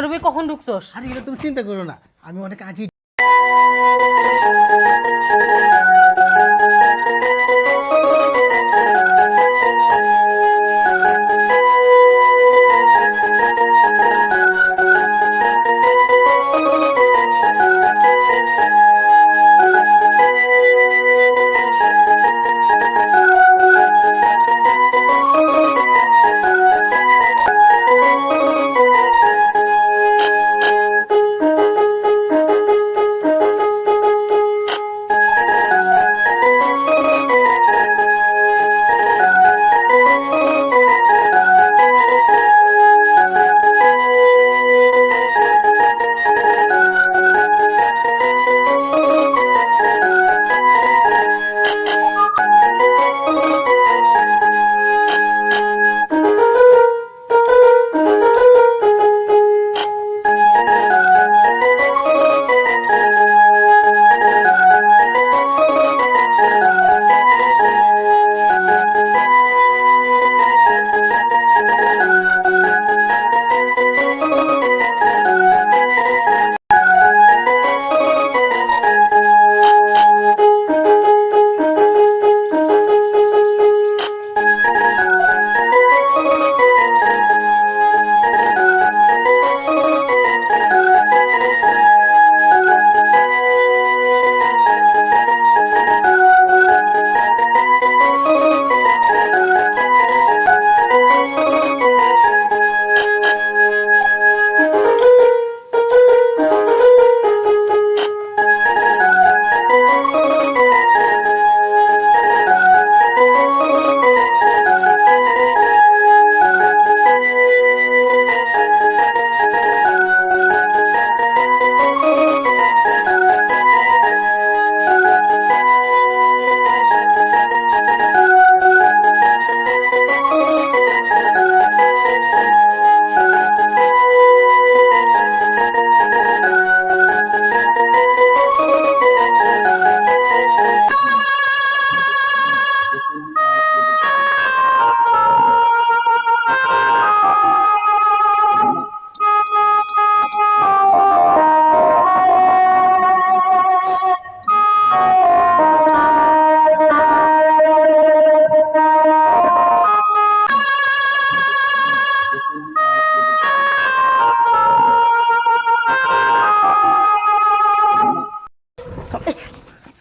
রুমে কখন ঢুকছস? আরে এটা তুমি চিন্তা করো না, আমি অনেক আগে।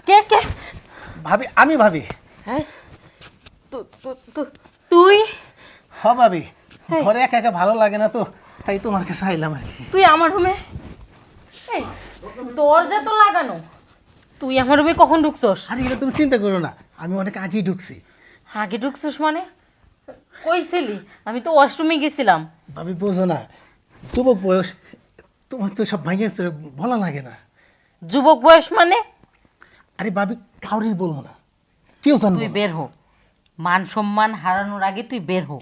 কে কে? ভাবি, আমি ভাবি। হ্যাঁ, তুই? হ ভাবি, হেই। ঘরে একা একা ভালো লাগে না তো, তাই তোমার কাছে আইলাম আর কি। তুই আমার রুমে? এই দরজা তো লাগানো, তুই আমার রুমে কখন ঢুকছস? আরে এটা তুমি চিন্তা করো না, আমি অনেক আগেই ঢুকছি। আগে ঢুকছস মানে? কইছিলি? আমি তো ওয়াশরুমে গেছিলাম। ভাবি বোঝো না, যুবক বয়স, তোমার তো সব ভাঙিয়ে বলা লাগে না। যুবক বয়স মানে? আরে ভাবি, কাউরি বলবো না, কেউ জানবো তুই না। বের হো, মান সম্মান হারানোর আগে তুই বের হো,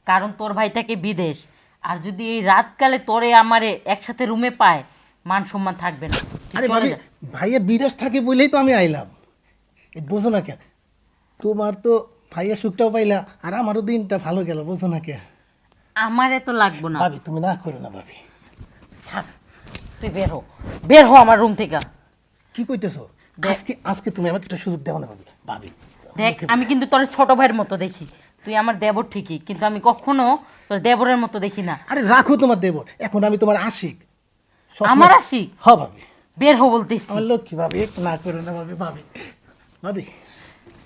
কারণ তোর ভাই থাকে বিদেশ, আর যদি এই রাতকালে তোরে আমারে একসাথে রুমে পায়, মান সম্মান থাকবে না। তুই আরে চলে ভাবি, যা। ভাইয়া বিদেশ থাকে বলেই তো আমি আইলাম। এই বোঝো না কেন, তোমার তো ভাইয়া সুখটাও পাইলা, আর আমারও দিনটা ভালো গেল, বোঝো না কে। আমারে তো লাগবো না। ভাবি তুমি না করো না ভাবি। ছাড়, তুই বের হো, বের হো আমার রুম থেকে। কি কইতেছো? আজকে আজকে তুমি আমাকে একটা সুযোগ দাও না ভাবি। ভাবি দেখ, আমি কিন্তু তোর ছোট ভাইয়ের মতো দেখি। তুই আমার দেবর ঠিকই, কিন্তু আমি কখনো তোর দেবরের মতো দেখি না। আরে রাখো তোমার দেবর, এখন আমি তোমার আশিক। সবসময়- আমার আশিক? হ ভাবি, বের হো বলতেছি। আমার লক্ষ্মী ভাবি, একটু না করো না ভাবি। ভাবি ভাবি,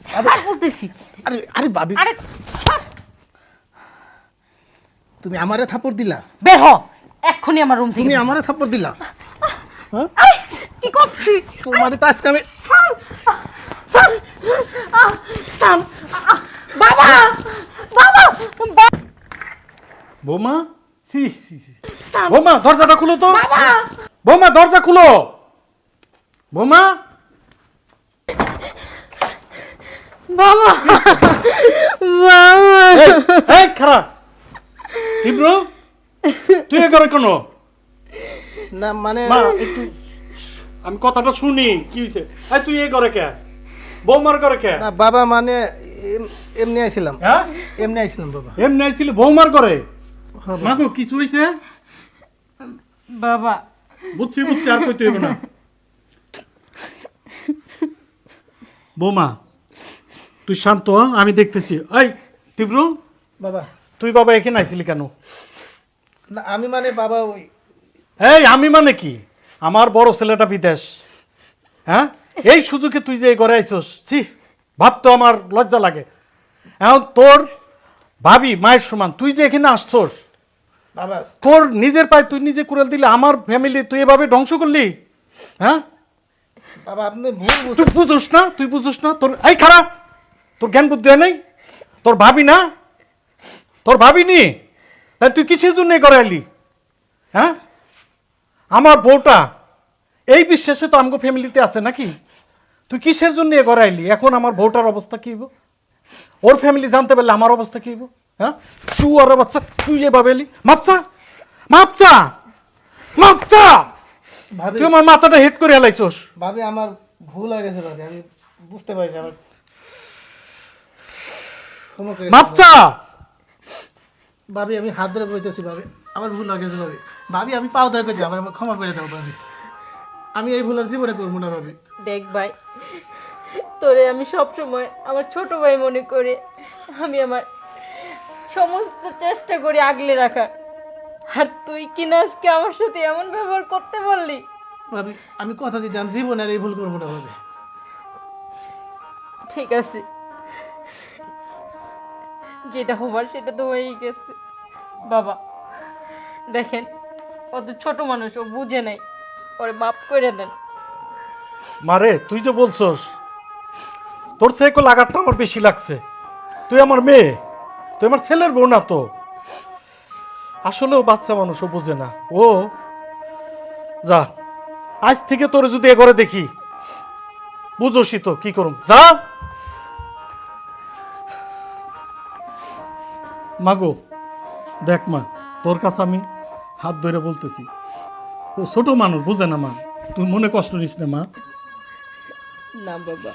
ছাড় বলতেছি। আরে আরে ভাবি, আরে ছাড়, তুমি আমারে থাপ্পড় দিলা? বের হ এক্ষুনি আমার রুম থেকে। তুমি আমারে থাপ্পড় দিলা? হ্যাঁ, আরে, কি করছিস? তোমারে তো আজকে আমি। ছাড়, ছাড়, ছাড়, বাবা, বাবা, বৌমা, সি সি সি। ছাড়, বৌমা দরজাটা খুলো তো। বাবা, বৌমা দরজা খুলো। বৌমা, বাবা, বাবা। এই, এই খারা ইব্রু, তুই এ করে কেন? না মানে মা একটু, আমি কথাটা শুনি কি হয়েছে। এই তুই এ করে কে? বৌমার করে কে? না বাবা, মানে এমনি আইছিলাম। হ্যাঁ, এমনি আইছিলাম বাবা। এমনি আইছিল বৌমার করে? হ্যাঁ বাবা। মাগো কিছু হয়েছে? বাবা বুঝছি বুঝছি, আর কইতে হইব না। বৌমা তুই শান্ত হ, আমি দেখতেছি। এই তীব্র, বাবা তুই বাবা এখানে আইছিলি কেন? না আমি মানে বাবা ওই এই আমি মানে কি, আমার বড় ছেলেটা বিদেশ, হ্যাঁ এই সুযোগে তুই যে এই ঘরে আইছস, ছি ভাবতো আমার লজ্জা লাগে। এখন তোর ভাবি মায়ের সমান, তুই যে এখানে আসছস, বাবা তোর নিজের পায়ে তুই নিজে কুড়াল দিলে, আমার ফ্যামিলি তুই এভাবে ধ্বংস করলি, হ্যাঁ? বাবা আপনি ভুল তুই বুঝোস না, তুই বুঝোস না, তোর এই খারাপ, তোর জ্ঞান বুদ্ধি হয় নাই? তোর ভাবি না, তোর ভাবি নি, তাই তুই কিসের জন্য এ ঘরে আইলি, হ্যাঁ? আমার বউটা এই বিশ্বাসে তো আমগো ফ্যামিলিতে আছে নাকি? তুই কিসের জন্য এ ঘরে আইলি? এখন আমার বউটার অবস্থা কি হইব? ওর ফ্যামিলি জানতে পারলে আমার অবস্থা কি হইব? হ্যাঁ, শুয়ার বাচ্চা, তুই এভাবে এলি? মাপচা মাপচা মাপচা, ভাবি তুই আমার মাথাটা হেড করে হেলাইছস। ভাবি আমার ভুল হয়ে গেছে ভাবি, আমি বুঝতে পারিনি। আমার ক্ষমা করে দিন মাপচা, ভাবি, আমি হাত ধরে কইতেছি ভাবি, আমার ভুল হয়ে গেছে ভাবি। ভাবি আমি পাও ধরে কইছি, আমার ক্ষমা করে দাও ভাবি, আমি এই ভুল আর জীবনে করবো না ভাবি। দেখ ভাই, তোরে আমি সবসময় আমার ছোট ভাই মনে করে আমি আমার সমস্ত চেষ্টা করি আগলে রাখার, আর তুই কিনা আজকে আমার সাথে এমন ব্যবহার করতে বললি। ভাবি আমি কথা দিতাম জীবনে আর এই ভুল করবো না ভাবি। ঠিক আছে, যেটা হবার সেটা তো হয়েই গেছে। বাবা দেখেন, কত ছোট মানুষ, ও বুঝে নাই, ওরে মাফ করে দেন। মারে তুই যে বলছস, তোর থেকে লাগারটা আমার বেশি লাগছে। তুই আমার মেয়ে, তুই আমার ছেলের বউ না তো। আসলেও বাচ্চা মানুষ, ও বোঝে না। ও যা, আজ থেকে তোর যদি এ ঘরে দেখি, বুঝোসই তো কি করুম। যা মাগো, দেখ মা, তোর কাছে আমি হাত ধরে বলতেছি, ও ছোট মানুষ, বুঝে না মা, তুই মনে কষ্ট নিস না মা। না বাবা,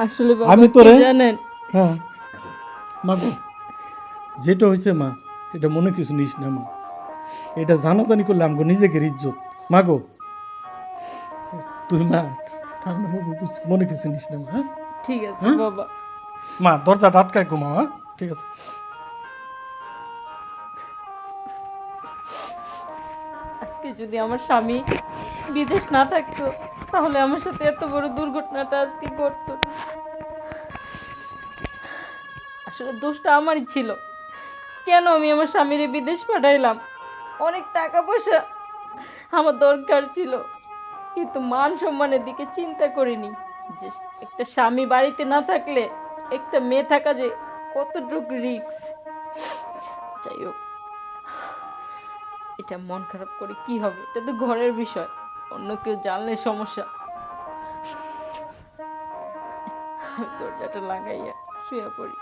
আসলে বাবা আমি কি তোরে- জানেন, হ্যাঁ মাগো, যেটা হয়েছে মা, এটা মনে কিছু নিস না মা, এটা জানাজানি করলে আমগো নিজেকে ইজ্জত। মাগো তুই মা ঠান্ডা বাবু, মনে কিছু নিস না মা, হ্যাঁ? ঠিক আছে হ্যাঁ? বাবা। মা দরজাটা আটকায় ঘুমাও, হ্যাঁ ঠিক আছে। আজকে যদি আমার স্বামী বিদেশ না থাকতো, তাহলে আমার সাথে এত বড় দুর্ঘটনাটা আজকে ঘটতো না। আসলে দোষটা আমারই ছিল, কেন আমি আমার স্বামীরে বিদেশ পাঠাইলাম। অনেক টাকা পয়সা আমার দরকার ছিল, কিন্তু মান সম্মানের দিকে চিন্তা করিনি যে একটা স্বামী বাড়িতে না থাকলে একটা মেয়ে থাকা যে কতটুকু রিস্ক। যাই হোক, এটা মন খারাপ করে কি হবে, এটা তো ঘরের বিষয়, অন্য কেউ জানলে সমস্যা। আমি দরজাটা লাগাইয়া শুয়ে পড়ি।